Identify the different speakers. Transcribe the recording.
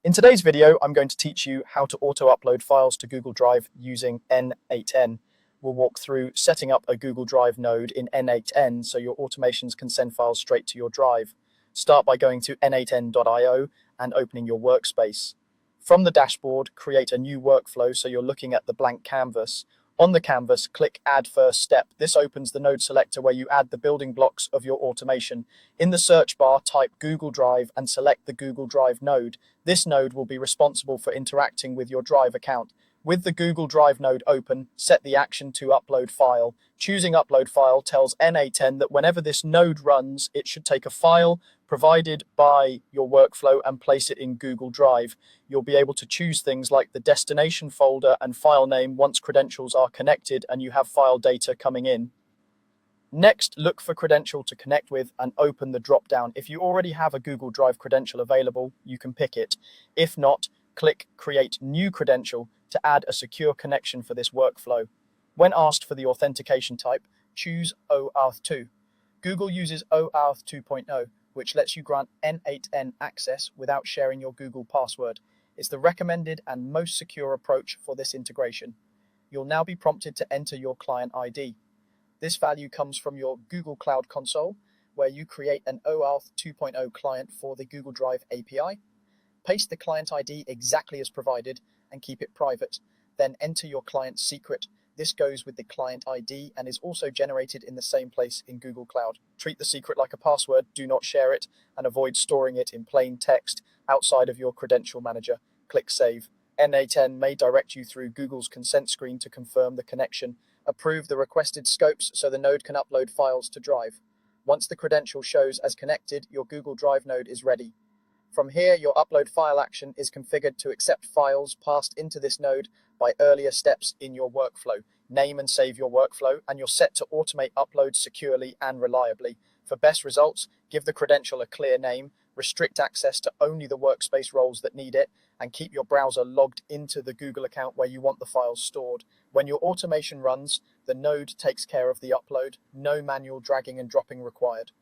Speaker 1: In today's video, I'm going to teach you how to auto-upload files to Google Drive using n8n. We'll walk through setting up a Google Drive node in n8n so your automations can send files straight to your drive. Start by going to n8n.io and opening your workspace. From the dashboard, create a new workflow so you're looking at the blank canvas. On the canvas, click Add First Step. This opens the node selector where you add the building blocks of your automation. In the search bar, type Google Drive and select the Google Drive node. This node will be responsible for interacting with your Drive account. With the Google Drive node open, set the action to upload file. Choosing upload file tells n8n that whenever this node runs, it should take a file provided by your workflow and place it in Google Drive. You'll be able to choose things like the destination folder and file name once credentials are connected and you have file data coming in. Next, look for credential to connect with and open the drop-down. If you already have a Google Drive credential available, you can pick it. If not, click Create New Credential to add a secure connection for this workflow. When asked for the authentication type, choose OAuth 2. Google uses OAuth 2.0, which lets you grant n8n access without sharing your Google password. It's the recommended and most secure approach for this integration. You'll now be prompted to enter your client ID. This value comes from your Google Cloud Console, where you create an OAuth 2.0 client for the Google Drive API. Paste the client ID exactly as provided and keep it private. Then enter your client's secret. This goes with the client ID and is also generated in the same place in Google Cloud. Treat the secret like a password, do not share it, and avoid storing it in plain text outside of your credential manager. Click Save. n8n may direct you through Google's consent screen to confirm the connection. Approve the requested scopes so the node can upload files to Drive. Once the credential shows as connected, your Google Drive node is ready. From here, your upload file action is configured to accept files passed into this node by earlier steps in your workflow. Name and save your workflow, and you're set to automate uploads securely and reliably. For best results, give the credential a clear name, restrict access to only the workspace roles that need it, and keep your browser logged into the Google account where you want the files stored. When your automation runs, the node takes care of the upload, no manual dragging and dropping required.